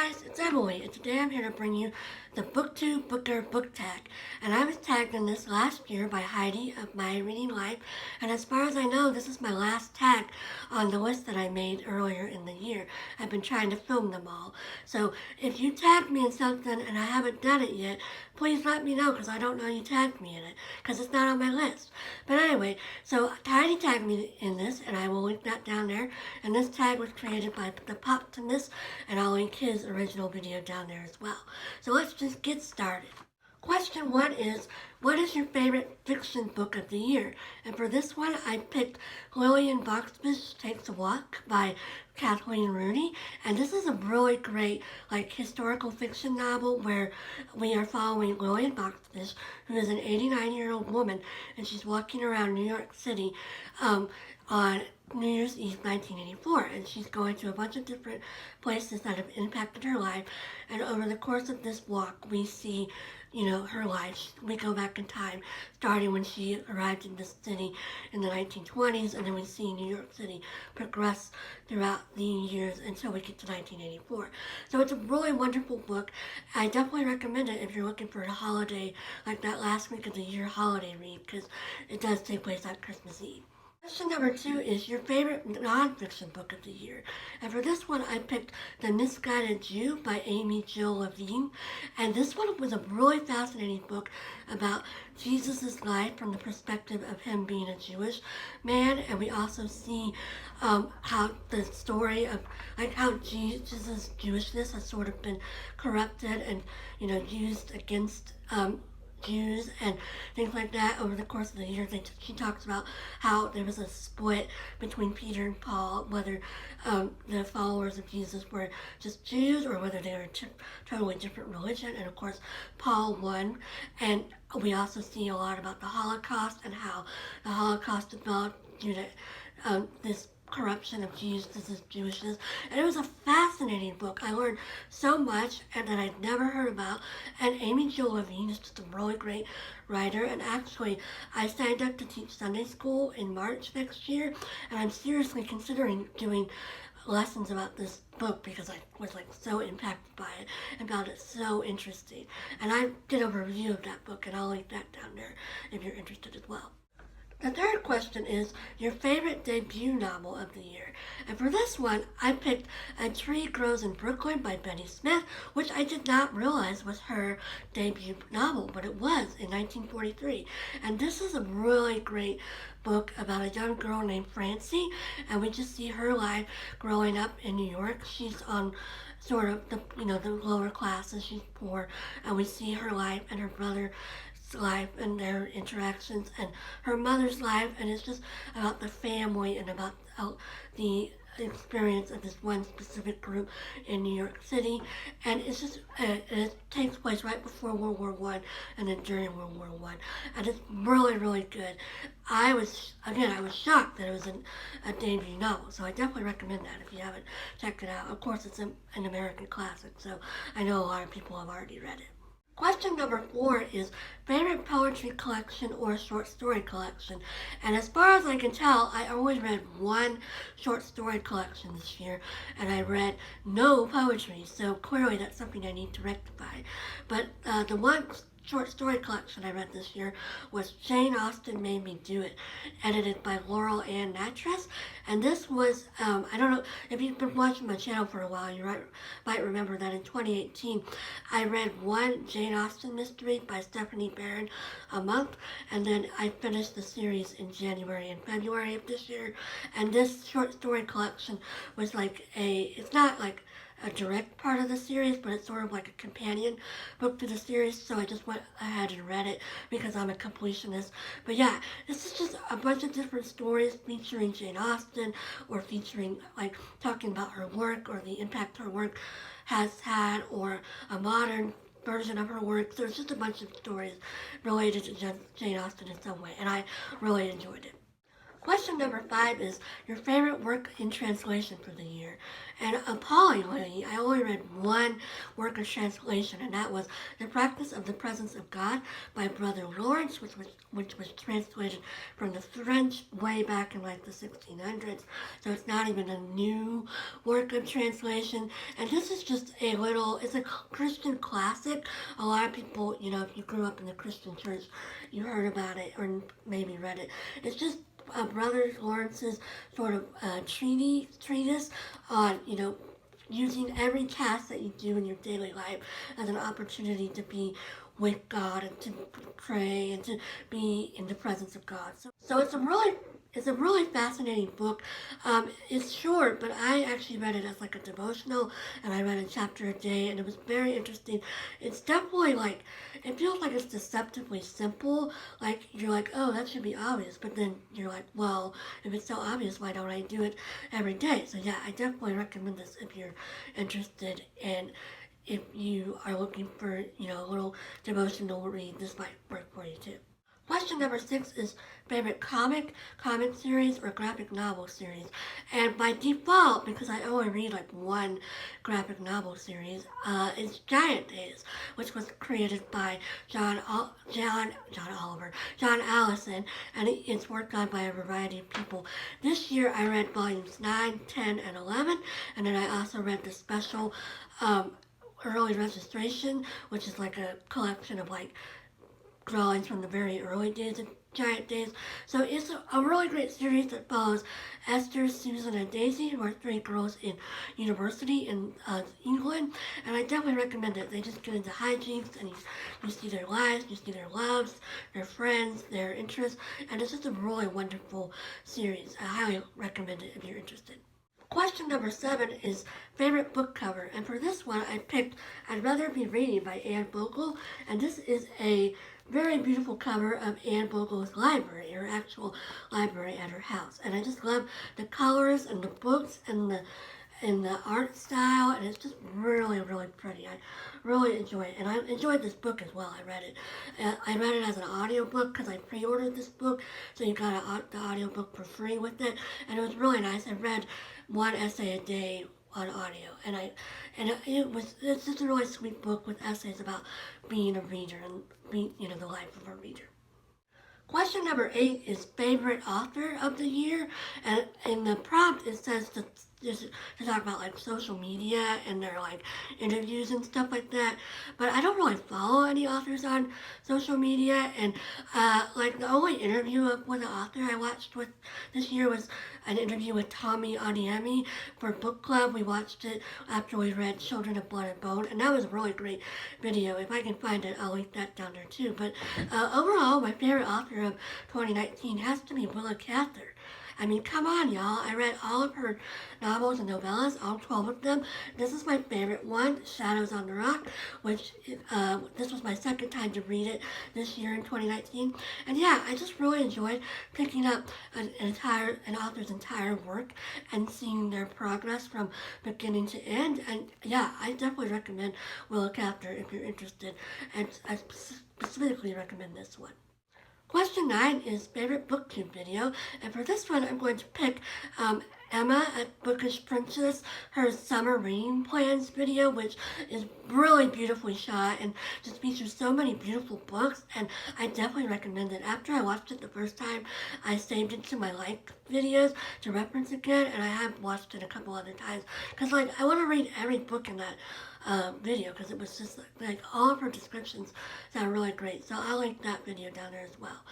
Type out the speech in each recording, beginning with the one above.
guys, it's Emily, and today I'm here to bring you the Booktube Booker book tag. And I was tagged in this last year by Heidi of My Reading Life, and as far as I know, this is my last tag on the list that I made earlier in the year. I've been trying to film them all. So if you tagged me in something and I haven't done it yet, please let me know because I don't know you tagged me in it because it's not on my list. But anyway, so Heidi tagged me in this, and I will link that down there. And this tag was created by the Optimus, and I'll link his original video down there as well. So let's just get started. Question 1 is, what is your favorite fiction book of the year? And for this one, I picked Lillian Boxfish Takes a Walk by Kathleen Rooney. And this is a really great, historical fiction novel where we are following Lillian Boxfish, who is an 89-year-old woman, and she's walking around New York City on New Year's Eve 1984, and she's going to a bunch of different places that have impacted her life. And over the course of this walk, we see, her life. We go back in time, starting when she arrived in this city in the 1920s, and then we see New York City progress throughout the years until we get to 1984. So it's a really wonderful book. I definitely recommend it if you're looking for a holiday, like that last week of the year holiday read, because it does take place on Christmas Eve. Question number 2 is your favorite nonfiction book of the year. And for this one, I picked The Misguided Jew by Amy Jill Levine. And this one was a really fascinating book about Jesus' life from the perspective of him being a Jewish man. And we also see how the story of how Jesus' Jewishness has sort of been corrupted and, used against Jews and things like that over the course of the years. She talks about how there was a split between Peter and Paul, whether the followers of Jesus were just Jews or whether they were totally different religion. And of course, Paul won. And we also see a lot about the Holocaust and how the Holocaust developed due to this corruption of Jesus' Jewishness. And it was a fascinating book. I learned so much and that I'd never heard about. And Amy Jill Levine is just a really great writer. And actually, I signed up to teach Sunday school in March next year, and I'm seriously considering doing lessons about this book because I was so impacted by it and found it so interesting. And I did a review of that book, and I'll link that down there if you're interested as well. The third question is your favorite debut novel of the year. And for this one, I picked A Tree Grows in Brooklyn by Betty Smith, which I did not realize was her debut novel, but it was in 1943. And this is a really great book about a young girl named Francie, and we just see her life growing up in New York. She's on sort of the lower classes, she's poor, and we see her life and her brother's life and their interactions and her mother's life, and it's just about the family and about the experience of this one specific group in New York City. And it's just it takes place right before World War I and then during World War I, and it's really, really good. I was shocked that it was a debut novel, so I definitely recommend that if you haven't checked it out. Of course, it's an American classic, so I know a lot of people have already read it. Question number 4 is favorite poetry collection or short story collection. And as far as I can tell, I only read one short story collection this year, and I read no poetry, so clearly that's something I need to rectify. But the one short story collection I read this year was Jane Austen Made Me Do It, edited by Laurel and Nattress. And this was, I don't know, if you've been watching my channel for a while, you might remember that in 2018, I read one Jane Austen mystery by Stephanie Barron a month, and then I finished the series in January and February of this year. And this short story collection was it's not like a direct part of the series, but it's sort of like a companion book to the series, so I just went ahead and read it because I'm a completionist. But yeah, this is just a bunch of different stories featuring Jane Austen, or featuring talking about her work or the impact her work has had, or a modern version of her work. So it's just a bunch of stories related to Jane Austen in some way, and I really enjoyed it. Question number 5 is your favorite work in translation for the year. And appallingly, I only read one work of translation, and that was The Practice of the Presence of God by Brother Lawrence, which was translated from the French way back in like the 1600s. So it's not even a new work of translation. And this is just it's a Christian classic. A lot of people, if you grew up in the Christian church, you heard about it or maybe read it. It's just Brother Lawrence's sort of treatise on, using every task that you do in your daily life as an opportunity to be with God and to pray and to be in the presence of God. So it's a really fascinating book. It's short, but I actually read it as like a devotional, and I read a chapter a day, and it was very interesting. It's definitely it feels like it's deceptively simple. Like, you're like, oh, that should be obvious, but then you're like, well, if it's so obvious, why don't I do it every day? So yeah, I definitely recommend this if you're interested, and if you are looking for, a little devotional read, this might work for you too. Question number 6 is favorite comic series, or graphic novel series. And by default, because I only read like one graphic novel series, it's Giant Days, which was created by John Allison, and it's worked on by a variety of people. This year I read volumes 9, 10, and 11, and then I also read the special early registration, which is like a collection of drawings from the very early days of Giant Days. So it's a really great series that follows Esther, Susan, and Daisy, who are 3 girls in university in England, and I definitely recommend it. They just get into hijinks, and you see their lives, you see their loves, their friends, their interests, and it's just a really wonderful series. I highly recommend it if you're interested. Question number 7 is favorite book cover, and for this one I picked I'd Rather Be Reading by Anne Bogle, and this is a very beautiful cover of Anne Bogle's library, her actual library at her house. And I just love the colors and the books and the art style, and it's just really, really pretty. I really enjoy it, and I enjoyed this book as well. I read it as an audiobook because I pre-ordered this book, so you got the audiobook for free with it, and it was really nice. I read one essay a day on audio, and it's just a really sweet book with essays about being a reader and being, the life of a reader. Question number 8 is favorite author of the year, and in the prompt it says to talk about social media and their interviews and stuff like that. But I don't really follow any authors on social media, and the only interview with an author I watched with this year was an interview with Tommy Aniemi for book club. We watched it after we read Children of Blood and Bone, and that was a really great video. If I can find it, I'll link that down there too. But overall, my favorite author of 2019 has to be Willa Cather. I mean, come on, y'all. I read all of her novels and novellas, all 12 of them. This is my favorite one, Shadows on the Rock, which this was my second time to read it this year in 2019. And yeah, I just really enjoyed picking up an author's entire work and seeing their progress from beginning to end. And yeah, I definitely recommend Willa Cather if you're interested, and I specifically recommend this one. Question 9 is favorite Booktube video, and for this one I'm going to pick Emma at Bookish Princess, her summer reading plans video, which is really beautifully shot and just features so many beautiful books, and I definitely recommend it. After I watched it the first time, I saved it to my videos to reference again, and I have watched it a couple other times because I want to read every book in that video because it was just all of her descriptions sound really great. So I'll link that video down there as well.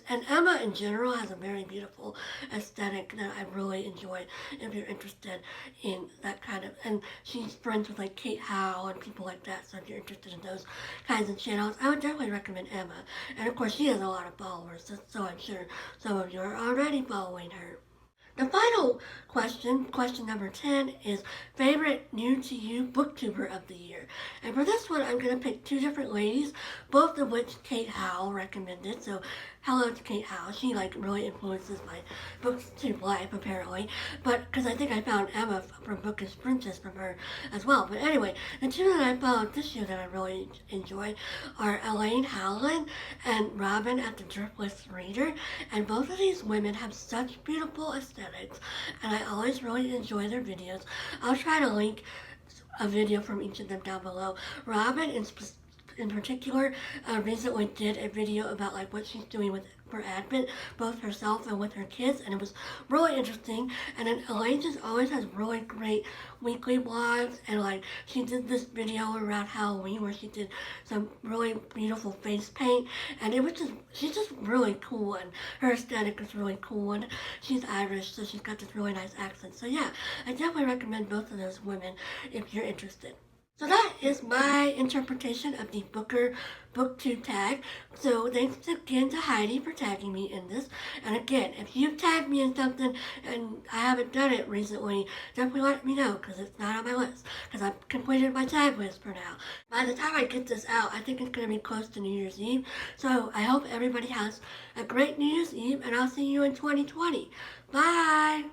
And Emma in general has a very beautiful aesthetic that I really enjoy if you're interested in that kind of, and she's friends with Kate Howe and people like that, so if you're interested in those kinds of channels, I would definitely recommend Emma. And of course she has a lot of followers, so I'm sure some of you are already following her. The final question number 10, is favorite new to you booktuber of the year. And for this one, I'm going to pick two different ladies, both of which Kate Howell recommended. So hello to Kate Howell. She really influences my booktube life apparently. But because I think I found Emma from Bookish Princess from her as well. But anyway, the two that I followed this year that I really enjoyed are Elaine Howland and Robin at the Driftless Reader. And both of these women have such beautiful aesthetics, and I always really enjoy their videos. I'll try to link a video from each of them down below. Robin in particular recently did a video about what she's doing for Advent, both herself and with her kids, and it was really interesting. And then Elaine just always has really great weekly vlogs, and she did this video around Halloween where she did some really beautiful face paint, and she's just really cool, and her aesthetic is really cool, and she's Irish, so she's got this really nice accent. So yeah, I definitely recommend both of those women if you're interested. So that is my interpretation of the Booktube tag. So thanks again to Heidi for tagging me in this. And again, if you've tagged me in something and I haven't done it recently, definitely let me know, because it's not on my list, because I've completed my tag list for now. By the time I get this out, I think it's going to be close to New Year's Eve. So I hope everybody has a great New Year's Eve, and I'll see you in 2020. Bye!